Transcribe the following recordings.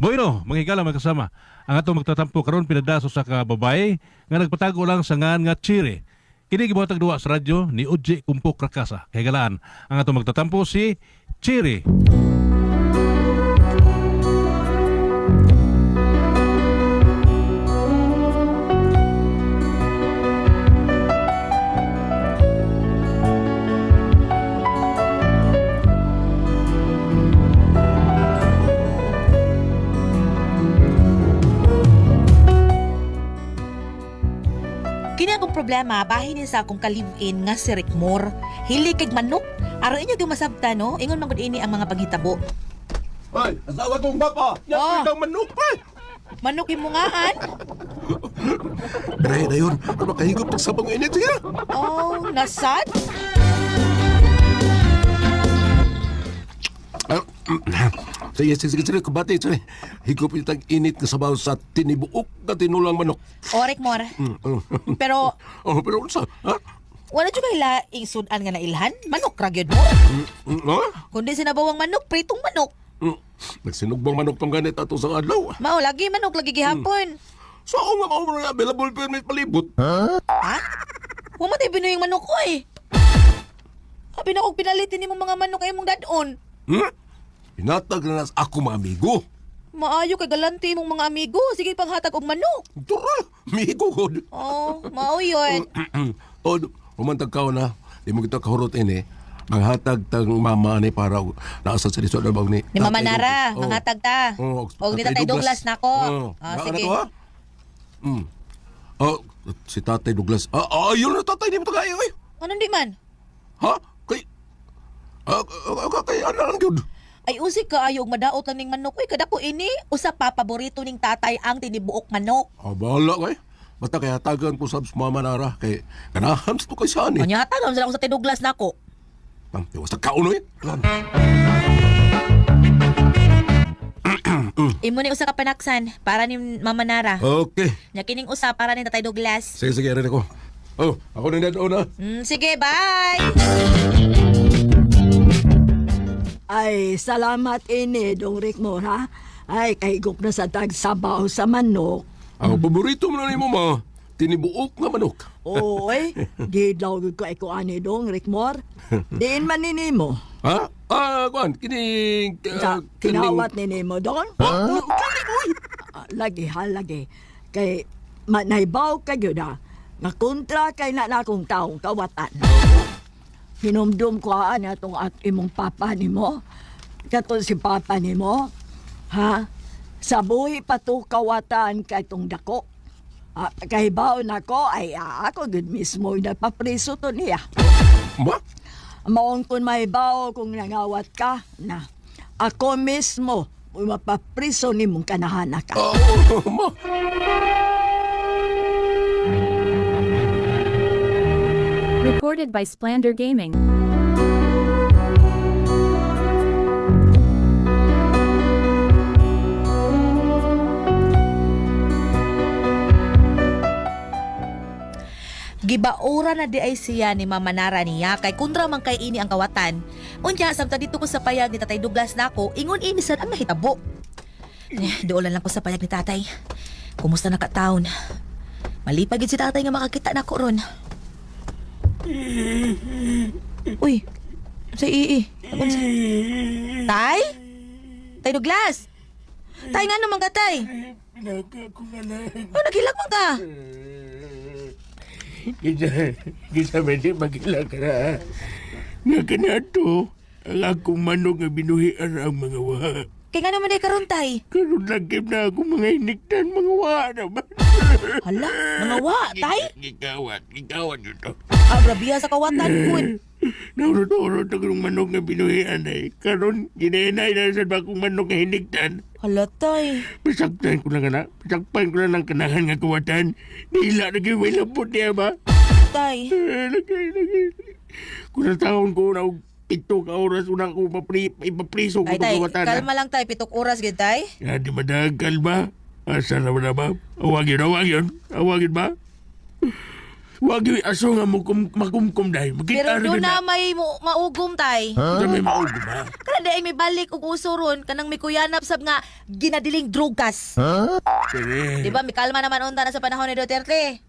Bueno, manghigala magkasama. Ang atong magtatampo karon pinadaso sa kababay nga nagpatago lang sa ngan nga Chiri. Kini gibuhatag duwa sa radyo ni Uji Kumpok Rakasa. Kay galaan ang atong magtatampo si Chiri. Kini akong problema, bahin sa akong ka-live-in nga si Rickmore. Hili kay manok. Araw inyo yung masabta, no? Ingon magod ini ang mga paghitabo. Ay, asawa kong baka! Yan Oh. ang manok pa! Manok yung mungaan? Dahil na yun, ano makahigop ng sabang init siya? Oh, nasad? Sige, kubati, sige. Higop itang init na sabaw sa tinibuok na tinulang manok. O, Rickmore. Pero, Oh, pero unsa? Ha? wala dyan kaila isudan nga na ilhan? Manok ra gyud mo? Ha? Kundi sinabawang manok, pritong manok. Nagsinugbang manok pang ganit ato sa adlaw. Mao, lagi manok, lagi gihapon. So ako nga ako na available permit palibot. Ha? Huwag mo tayo binuyang manok ko eh. Sabi na kong pinalitin mo mga manok ay mong dadon. Pinatag na nas ako mga amigo. Maayo kay galanti mong mga amigo. Sige panghatag og manok. Tura, amigo ko. Oh, mao yun. O, umantag ka na. Di mo kita kahurot ini. Maghatag tang mama ni para naasa sa lisod na bang ni. Ni Mama Nara, Oh. manghatag ta. Oh, Og ni Tatay Douglas nako. Sige. Si Tatay Douglas. Ayun na tatay, di mo tagayo eh. Ano di man? Ha? Kay ano lang yun? Ay usik ka ayog madaot lang ning manok. Uy, kada ko ini usa pa paborito ning tatay ang tinibuok manok. Bahala ko eh. Basta kaya tagan ko sa Mama Nara. Kay ganahan sa to kay Sani. Anya hatag sila ko sa Tatay Douglas nako. Iwas na kauno eh. Imo ni usa ka panaksan para ni Mama Nara. Okay. Nya kining usa para ni Tatay Douglas. Sige, rin ako. Oh, ako na dead na. Sige, bye. Ay, salamat ini, Dong Rickmore, ha? Ay, kahigop na sa tagsabaw sa manok. Ang paborito mo na ni mo, ma. Tinibuok nga manok. Oy, gidaw ko ay ko ani, Dong Rickmore. Diin man nini mo. Ha? Kuan, kining... Kinawat nini mo, Dong? Lagi ha, lagi. Kay, naibaw kayo na. Nakontra kay na akong taong kawatan. Hinumdum ko na itong at imong papa ni mo. Katong si papa ni mo. Ha? Sa buhi pa to kawatan kay itong dako. Kay baon ako ay ako good mismo napapriso to niya. Ma? Maong kung may bao kung nangawat ka na ako mismo mapapriso ni mong kanahana ka. Ma. Recorded by Splander Gaming. Gibaura na di ay siya ni Mama Nara niya kay kundra man kay ini ang kawatan. Unya samtang dito ko sa payag ni Tatay Douglas nako, ingon ini sad ang mahitabo. Doon lang ko sa payag ni Tatay. Kumusta na ka taon? Malipagid si Tatay nga makakita nako ron. Uy, sa ii. Tay? Tay Douglas? Tay nga naman ka, Tay? Pinaka ko nga lang. Oh, nagilag mo ka. Kita pwede magila ka na. Nga ka na to, ang akong manok nga binuhian ang mga waha. Kaya nga naman ay karon, Tay. Karoon lagim na akong mga hiniktan, mga waha naman. Hala, mga wa, Tay? Gigawat yun to. Grabiya sa kawatan ko. Naurot-urot ang manok nga binuhian ay. Karoon, ginahinay na sa bakong manok nga hiniktan. Hala, Tay. Pasaktan ko na ka na. Pasakpan ko na ng kanahan nga kawatan. Nila naging may lambot niya ba? Tay. Lagay. Kung natawon ko na 7 ka oras unang ko ipapriso ko Ay, Tay, pagkawatan. kalma lang, Tay. 7 oras, gid, Tay. Ya, di madagal ba? Asa na ba? Awagin ba? Wag yung aso nga makumkum dahil. Pero Makita doon rin na may maugom tay. Ito may maugom ha. Kada dahil may balik ug uso ron kanang may kuyanap sab nga ginadiling drugas. Kaya, Di ba may kalma naman unta na sa panahon ni Duterte.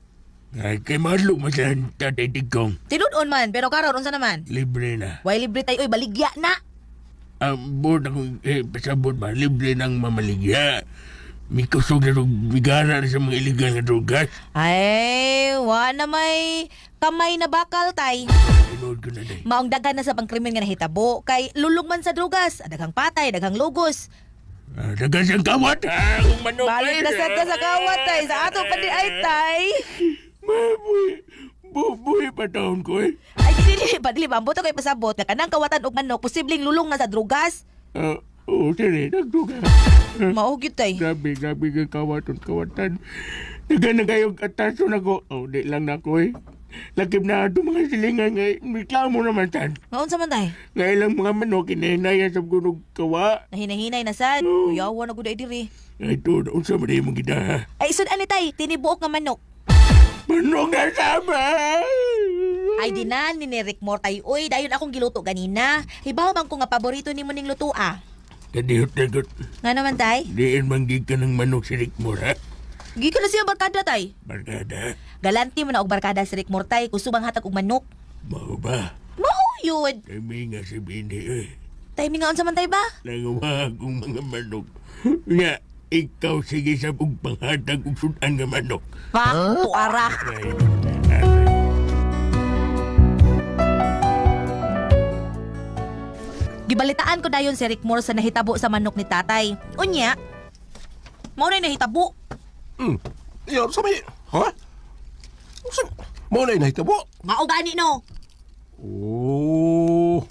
ay kay malong masan tatay Digong. Tinud-on man pero karon unsa naman? Libre na. Way libre tay oy baligya na. Ang board akong pasabot ba, libre ng mamaligya. May kusog na bigara na sa mga illegal na drugas. Ay, wa na may kamay na bakal tay. Tinood ko na dahil. Maong daghan na sa pangkrimen nga nahitabo kay lulog man sa drugas, daghang patay, daghang lugos. Dagan siyang kawat ha, kung manok. Balik na sad ka sa kawat tay, sa ato pa di ay tay. Buhay pa taon ko eh. Ay dili padili ba ambo to kay pasabot nga kanang kawatan og manok posibleng lulong na sa drugas. Oo, sige, nagduga. Mao gyud tay. Grabe kang kawatan. Dagan na kayong kataso na ko. Oh, di lang na ko eh. Lakip na ito mga silingan nga, reklamo naman tan. Maun sa man tay? Nga ilang mga manok, inahinayan sa gunog kawa. Nahinay-hinay na sad. Kuyawa na gud ay diri. Ito, unsa man mo kita ha? Ay isud ani tay, tinibuok nga manok. Manok na sama! Ay dinan ni Rick Moore tay. Uy, dayon akong giluto ganina. Hibaw man ko nga paborito nimo ning luto ah. Kadihot na gut. Nga naman tay? Diin manggig ka ng manok si Rick Moore ha? Gi ka na siya barkada tay. Barkada, Galanti mo na og barkada si Rick Moore tay. Gusto bang hatag og manok? mao ba? Mao yun. Kami nga si Bindi eh. Timing nga unsa man tay ba? Nangawa akong mga manok. Nga, ikaw sige sa kong panghatag ug sudan nga manok. Pa, tuara. Ay, Gibalitaan ko dayon si Rick Moore sa nahitabo sa manok ni tatay. Unya, mao na nahitabo. Yan, sabi, ha? Mo na inahitabo. Mao gani no. Oh.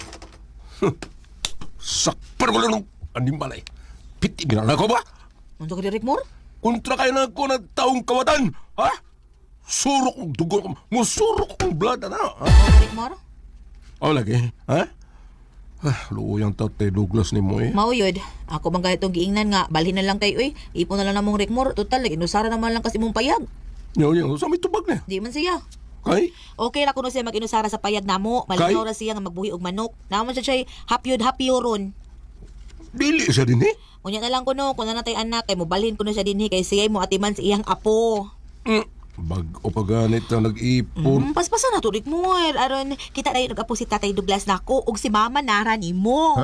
Sakpar ko lang ng animal ay. Piti ginala ko ba? Unsa ka di Rick Moore? Kontra kayo na ko ng taong kawatan. Ha? Surok ng dugo ko. Musurok ng blood na. Ha? Rick Moore? O lagi. Ha? Luyang tatay Douglas ni mo eh. Mao yun. Ako bang kahit itong giingnan nga, balhin na lang tayo eh. Ipon na lang namong Rick Moore. Total, inusara naman lang kasi mong payag. Yan, sa may tubag na. Di man siya. Kay? Okay ra kuno siya mag-inusara sa payag namo. Malinaw ra siya nga magbuhi og manok. Naman siya hapyod ron. Dili siya din eh. Unya na lang kuno, kung na natay anak, kay mo balhin kuno siya dinhi kay siya mo atiman sa iyang apo. Bag-o pa ganit na nag-ipon. Paspasan na to, Rick Moore. Aron, kita na yung nag-apo si Tatay Douglas nako ug si Mama Nara nimo.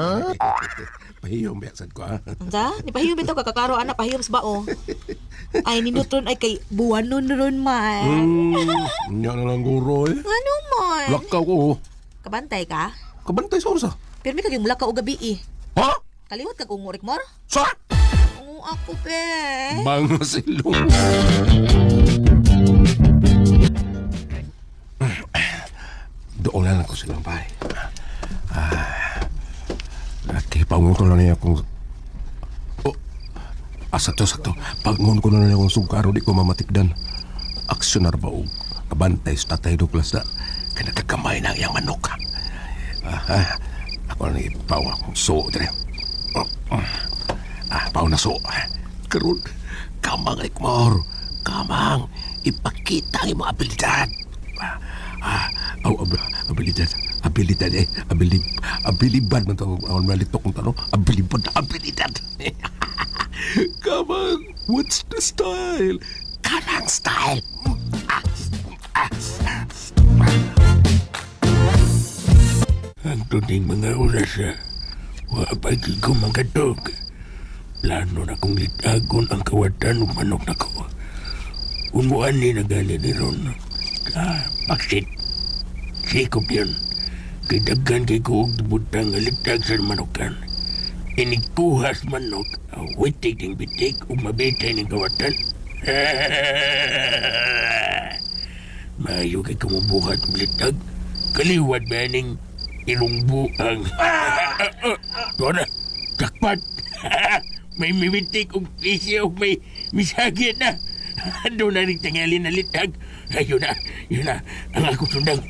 Pahiyong biyaksad ko ha. Unsa? Ni pahiyom bitaw kakakaro anak pahiyom sa bao. Ay ninutron ay kay buwanon ron man. Nya na lang guro eh. Ano man? Lakaw ko. Kabantay ka? Kabantay sa orsa. Pero may kaging mula ka o gabi eh. Ha? Kaliwat ka kung Rick Moore? Sa? Oo, ako pe. Mga silong. Doon na lang ko silang bahay. Nakipangon ko na niya kung... Oh, sakto. Pangon ko na niya kung sungkaro di ko mamatikdan. Aksyonar ba o kabantay sa Tatay Douglas na kanakakamay na iyang manok. Ako na ipaw akong suot rin. Paw na suot. Karoon, kamang Rick Moore. Kamang, ipakita ang iyong abilidad. Abilidad eh. Abilibad man ito. Ang malitok kong tanong. Abilidad. Kamang, what's the style? Kamang style. ang tuning mga oras wapay ko magatog. Plano na kong litagon ang kawatan ng manok na ko. Unuan ni nagali ni Ron. Paksit. Sikop yun. Kay daggan kay ko og butang nga litag sa manokan. Inikuhas manok, witik ng bitik ug mabitay ng kawatan. Maayo kay kumubuhat og litag. Kaliwat ba ning ilungbuang. Doon na, jakpat. May mibitik ug isyo, may misagit na. Doon na rin tangali na litag. Yun na, ang ako sundang.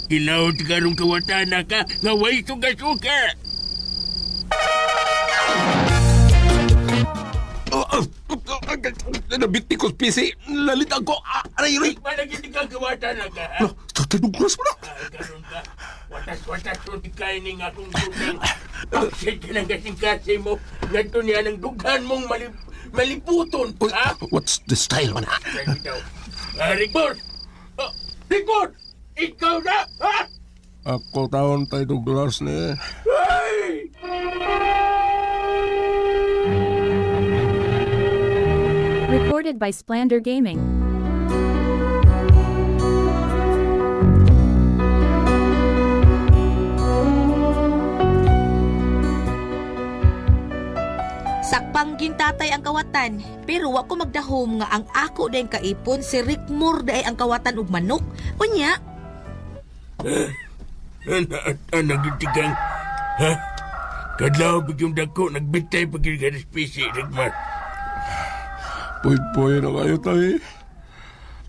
Ilaw ka rong kawatana ka, nga way suga-suga. nabiti ko pisi. Lalit ako. Aray. Malagiti ka kawatan na ka, ha? Lo, Tatay Douglas mo na. Karoon ka. Watas-watas to di kain ng akong dughan. Bakit ka nang kasing-kasi mo? Ganto niya ng dughan mong maliputon, Uy, ha? what's the style man? Rickford! Rickford! Ikaw na, ha? Ako taon Tay Douglas ni. Ay! Recorded by Splander Gaming. Sakpang gintatay ang kawatan, pero wa ko magdahom nga ang ako dayon kaipon si Rickmore daay ang kawatan ug manok. Unya, Nagitigang, ha? Kadlaw bigyong dako, nagbitay pagkiri ka spesi, Rigmar. Puy-puy na kayo Tay.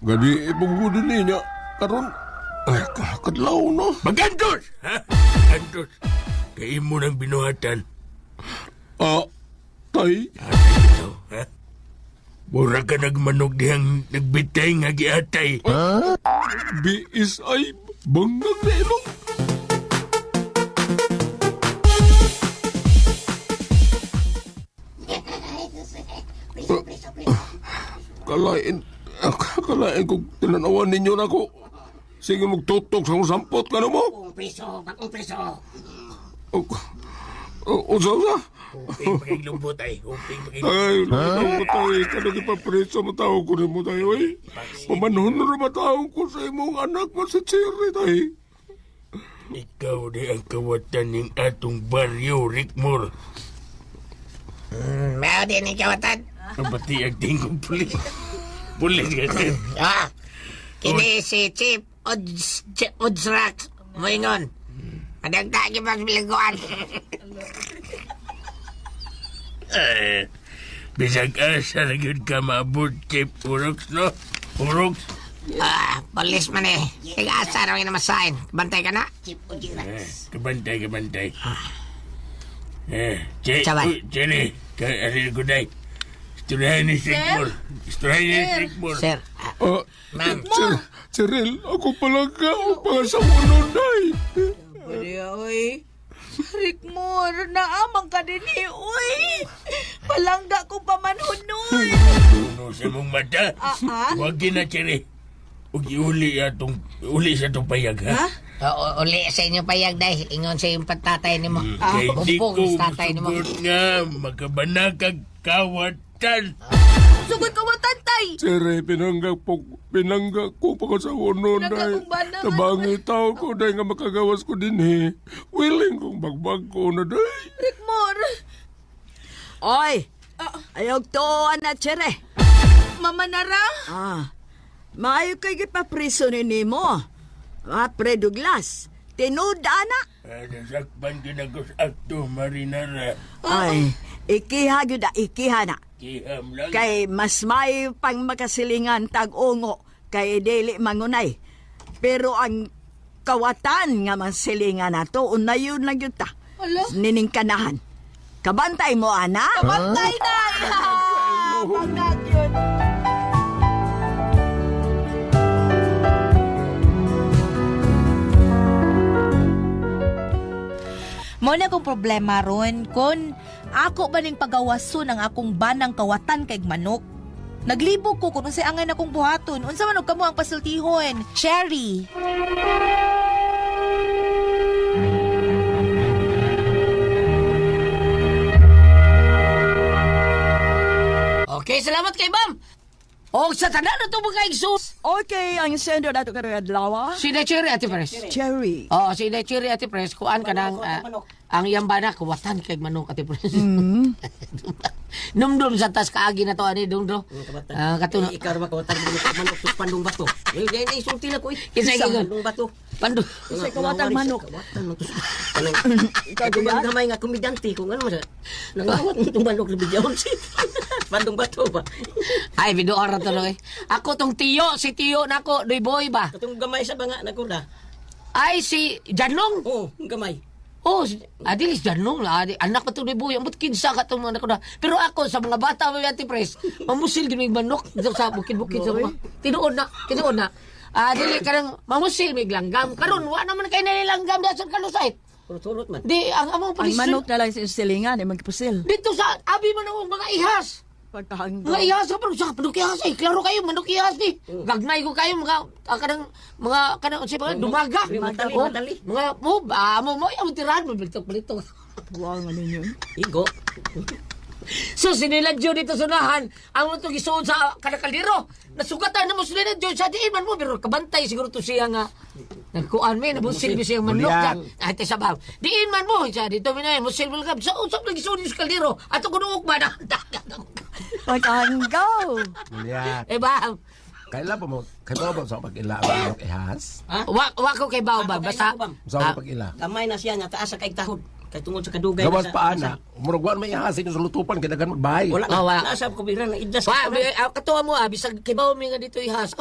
Gadi ipagudin niya. Karon, ay, kadlaw no. Magantos! Ha? Magantos! Kayo mo ng binuhatan. Tay. Atay ito, ha? Mura ka nagmanog dihang nagbitay nga giatay. BSI banggang na ilong. Kalain kong tinanawan ninyo na ko. Sige magtutok sa sampot ka na mo. Bakong preso. Usa. Uping pakiglumbo tayo. Uping pakiglumbo. Ay, lalo ko tayo. Kanang ipapreso mo tao ko rin mo tayo eh. Pamanhon na rin matao ko sa imong anak mo sa Cherry tayo. Ikaw di ang kawatan ng atong baryo, Rickmore. Mao din ang kawatan. Ang bati ang tingkong pulis. Pulis ka sir. Kini si Chief Udsrak Moingon. Madagdagi pag bilangguan. Bisag asa na yun ka maabot, Chief Urox, no? Urox? Polis man eh. Tiga-asa raw yung namasahin. Bantay ka na? Kabantay. Sabay. Jenny, kaya ko day. Isturahin ni Sigmore. Sir, ma'am. Cheryl, ako pala ka. Ang pangasawanon day. oy. Rickmore, naamang ka din oy. Palangga ko pamanhunoy. Puno sa mong mata. Ah? Huwag na, Jenny. Huwag uli sa itong payag, ha? Uli sa inyo payag day. Ingon sa yung patatay ni mo. Kaya di ko Bumbong sa tatay ni mo. subot nga makabanakag kawatan. Sugod kawatan tay. Cherry, pinanggak ko pangasawanon day. Nagkakumbana nga. Tabangi tao ko day nga makagawas ko din eh. Willing kong bagbag ko na day. Rickmore, Oy, ayog to na Chere. Mama Nara. Maayo kay gipapriso ni nimo. Pre Douglas, tinud ana. Nasakpan ginagos akto, Marinara. Ay, ikiha gyud ikiha na. Kiham lang. Kay mas may pang makasilingan tag-ungo kay dili mangunay. Pero ang kawatan nga masilingan nato unayon lang yun ta. Hala? Nining kanahan. Kabantay mo ana? Bantay na. Pagkat yun. Mo na kong problema ron kon ako ba ning pagawason ang akong banang kawatan kay manok. Naglibog ko kung unsay angay akong buhaton. Unsa man og kamo ang pasultihon? Cherry. Okay, salamat kay Bam. O sa tanan na ito mga igsus. Okay, ang sendo nato karong adlaw. Si Cherry Ate Pres. Cherry. Oo, si Cherry Ate Pres. Kuan ka ng ang iyang bana, kuwatan kay manok Ate Pres. Numdum sa tas kaagi na to ani dumdo. Katuno. Ikaw ra makawatan mo sa manok sus pandong bato. Ay sulti na ko. Kinsa gigon? Pandong bato. Pandu. Sa kawatan manok. Ikaw ba gamay nga komedyante kung ano sa. Nangawat mo tong manok lebih jauh si. Pandong bato ba. Ay, video ara to no eh. Ako tong tiyo, si tiyo nako, doy boy ba? Katong gamay sa banga nakuda. Ay, si Janlong. Oh, gamay. Oh, adilis janong la, anak pa to ni Boy, ambot kinsa ka tong anak ko na. Pero ako sa mga bata may Ate Pres, mamusil gid may manok sa bukid-bukid sa mga. Tinuod na. Dili kanang mamusil may langgam. Karon wa naman kay nilanggam da sa kalusait. Turut-turut man. Di ang among Ang pulis. manok na lang sa silingan, ay magpusil. Dito sa abi man ang mga ihas. Pagkahanggaw. Mga ihas ka pero sa manok ihas eh. Klaro kayo manok ihas ni. Gagnay ko kayo mga kanang mga dumaga. Matali. Mga mo yung tirahan mo balito. Wow, ano yun? Igo. So siniladyo dito sunahan ang mo itong isuon sa kanakaldiro. Nasugatan na mo siniladyo sa diin man mo pero kabantay siguro to siya nga nagkuan may nabusil mo siyang manok dyan. Ay sabaw. Diin man mo siya dito minay mo silbol ka sa usap lagi isuon sa kaldiro at kung ugma na Pagkahanggaw. Gulyat. ba Kailan ba sa pag-ila ang ihas? wa ko kay bao ba basta Sa pag-ila. Kamay na siya nga taas sa kaig tahod. Kay tungod sa kadugay. Gawas pa ana. Muragwan may ihas sa lutupan kay dagan magbahay. Wala Wala. na. Nasa ko bigla na idlas. katuwa mo bisag kay bao mi nga dito ihas.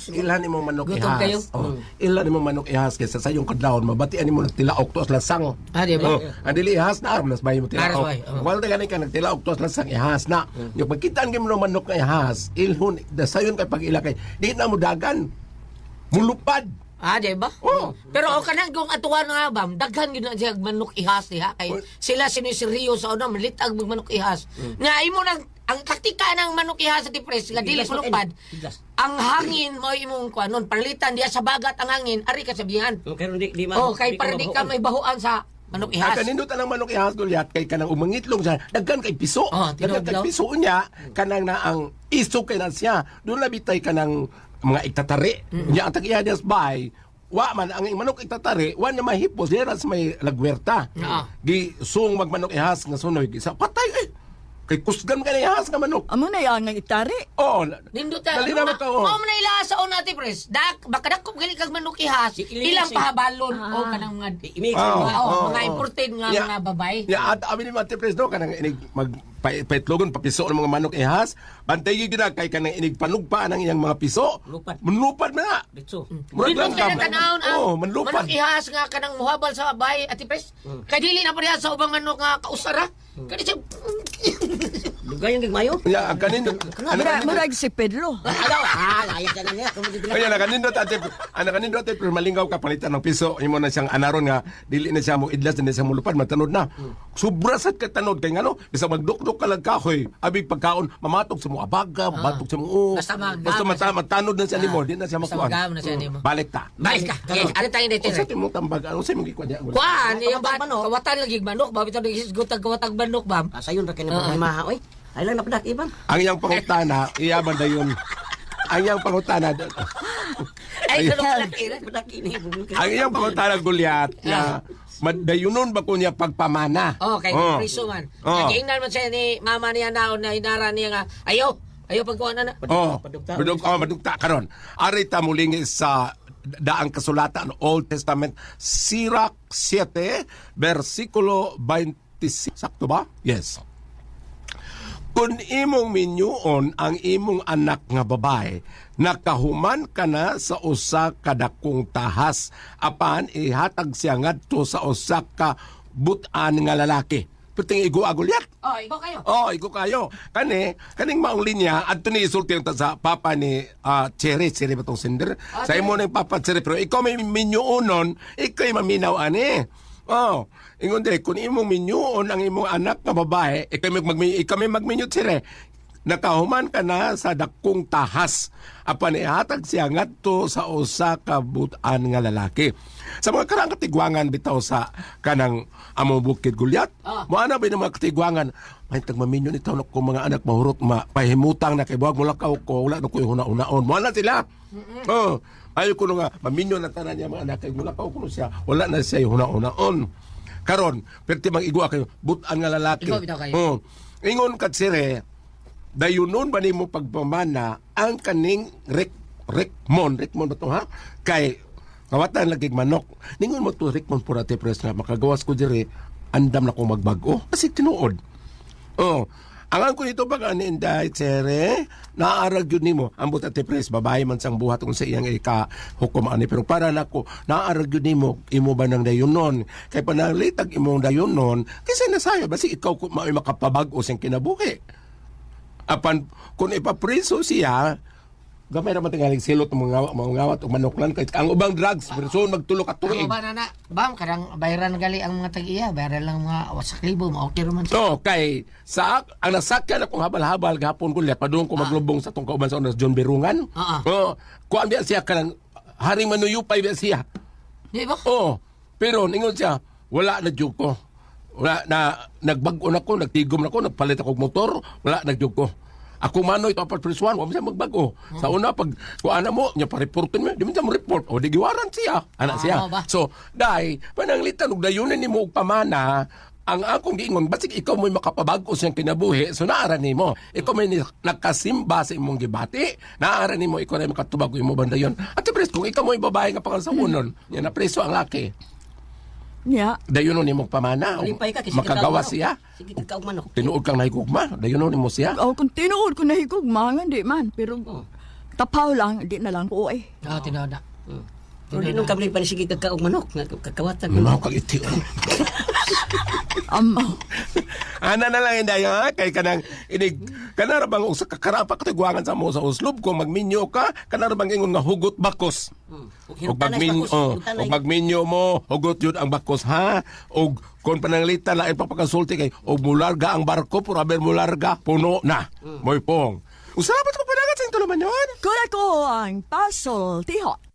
Ilan imong manok Gutom kayo? ihas? Oh. Ilan imong manok ihas kaysa sa iyong kadlawon mabatian nimo nagtilaok tos lasang. Di ba? Oh, ang dili ihas na armas bahay mo Aras tilaok. bay, oh. Wala ta gani ka nagtilaok tos lasang ihas na. Yung pagkitaan gyud mo ng manok nga ihas, ilhon dasayon kay pag ila kay di na mo dagan. Mulupad. Di ba? Oh. Pero o kanang kung atuwa na nga ba, daghan yun na siya manok ihas niya. Kay sila sinisiryo sa una, malitag manok ihas. Nga imo nang ang taktika ng manok ihas sa tipres, nga dili Iglas, pulupad, iglas. ang hangin mo imong kuanon, palitan diya sa bagat ang hangin, ari ka sabihan. Pero di man. Kay para di ka may bahuan sa manok Ay ihas. kanindot ang manok ihas Gulyat kay kanang umangitlong siya daghan kay piso. Daghan kay tinudlaw. piso niya kanang na ang iso kay na siya. Doon labitay kanang mga iktatari. Nya ang tag-ihadas bay wa man ang manok iktatari wa niya mahipos diras may lagwerta. Gi sung magmanok ihas nga sunoy sa patay kay kusgan ka na ihas nga manok. Amo na yan ang itari. Oh, Nindot ta. dali na ka. Mao man ila sa una tipres. Baka dakop gali kag manok ihas. Ilang pahabalon o kanang mga Imig. mga imported nga Yeah. mga babay. Ya at abi ni Mate Presdo kanang inig mag paitlogon papiso ng mga manok ihas. Bantay gyud na kay kanang inig panugpa nang iyang mga piso. Lupad. Manlupad man na. Ditso. Murag Dito lang ka ka. na tanawon ang manlupad. manok ihas nga kanang muhabal sa bahay at ipres. Kay dili na pareha sa ubang manok nga kausara. Kani siya Lugay yung gigmayo. Ya kanin. Murag si Pedro. Layak ka na niya. Kaya na kanindot ate, kanindot ate pero malingaw ka palitan ng piso, imo na siyang anaron nga dili na siya mo idlas na siya mo lupad matanod na. Sobra sad ka tanod kay ngano, bisa magdukdok ka lang kahoy, abi pagkaon mamatok sa mga baga, matok sa mga basta matanod na siya nimo, di na siya basta makuha. magam na siya nimo. Balik ta. Balik ka. Yes, ano tayo dito? Sa timong tambag, ano sa imong gikwa diya? Kuan, yung Kawatag manok. kawatan lagi manok, ba bitaw nagisgutan kawatag manok ba? Sayon ra kay na problema oy. Ay lang napadak ibang. Ang iyang pangutana, iyaban da yun. Ang iyang pangutana, Ay, kanok laki. Padak ini. ang iyang pangutana Gulyat, na madayunon ba ko niya pagpamana? Okay, priso man. Oh. Nagingnan man siya ni mama niya naon na inara niya nga, ayaw pagkuhan na. Madugta karon. Ari ta muling sa daang kasulatan Old Testament Sirach 7 versikulo 26. Sakto ba? Yes. Kung imong minyuon ang imong anak nga babae, nakahuman ka na sa usa ka dakong tahas, apan ihatag siya ngadto sa usa ka butan nga lalaki. Puting igo-agulyat. Oh, ikaw kayo. Igo kayo. Kaning maong linya, adto ni isulti yung sa papa ni Cherry ba tong sender? Sa imo na yung papa Cherry, pero ikaw may minyuonon, ikaw may maminaw ani. Ingon dire, kung imong minyuon ang imong anak nga babae, ikaw may magminyo Cherry. Nakahuman ka na sa dakong tahas, apan ihatag siya ngadto sa usa ka butan nga lalaki. Sa mga karang katigwangan bitaw sa kanang among bukid Gulyat, mo ana ba mga katigwangan, may tagmaminyo ni taon ko mga anak mahurot pahimutang na kay buwag mo lakaw ko, wala na ko yung huna-unaon. Mo ana sila. Ayo ko nga maminyo na tanan niya mga anak kay mulakaw ko siya, wala na siya yung huna-unaon. Karon, perti mang igwa kayo, butan nga lalaki. Ikaw bitaw kayo. Ingon kat sire, dayunon ba nimo pagpamana ang kaning Rickmon ba to ha? Kay kawatan lagig manok. Ningon mo to Rickmon pura te pres nga makagawas ko dire andam na ko magbago kasi tinuod. Angan ko dito baka ni Inday, Tsere, naarag yun ni mo. Ang buta ti pres, babae man sang buhat kung sa iyang ika-hukom ani. Pero para nako, naarag yun ni mo, imo ba nang dayon nun? Kaya panalitag imong dayon nun, kasi nasayo, basi ikaw kung may makapabag-o siyang kinabuhi. Apan, kung ipapreso siya, gamay naman tingaling silot ng mga ngawat o manoklan. Kaya ang ubang drugs, person magtulok at tuig. Ano ba na bam, kadang bayaran gali ang mga tag-iya, bayaran lang mga wasak libo, okay naman siya. So, kay ang nasakyan akong habal-habal gahapon ko lihat padung ko maglubong sa tong kauban sa onas John Birungan. Kuan biya siya kanang haring manuyupay biya siya. Di ba? Pero ningon siya, wala na jud ko. Wala na nagbag-o na ko, nagtigom na ko, nagpalit ako og motor, wala na jud ko. Ako manoy papat prisuan, wa man siya magbago. Sa una pag kuana mo, nya pa-reportin mo, di man siya mo report o di giwaran siya, anak siya. ba? So, dai pananglitan og dayunan nimo og pamana, ang akong giingon, basig ikaw mo'y makapabag-o siyang kinabuhi, so naara nimo. Ikaw may nakasimba sa imong gibati, naara nimo, ikaw na makatubag imo banda yun. At siyempre, kung ikaw mo'y babae nga pangalsamunon, yan na preso ang laki. Nya, Dayunon nimong pamana, Malipay ka, kasi makagawa kagkaog manok. siya. Sige, kagkaog manok. Tinuod kang nahigugma, dayunon nimo siya. kung tinuod ko nahigog, mga di man. Pero tapaw lang, di na lang ko eh. Tinaw na. Pero di nung kami pa ni sige kagkaog manok. Kakawatan. Ano kang iti? Ana na lang inday ha kay kanang inig kanara bang usa ka karapa katiguangan sa mo sa uslob kung magminyo ka kanara bang ingon nga hugot bakos. Og magminyo mo hugot yun ang bakos ha og kon pananglitan lain pagpakasulti kay og mularga ang barko pura ber mularga puno na. Moy pong. Usabat ko panagat sa tuluman yon. Kung ako ang pasol tihot.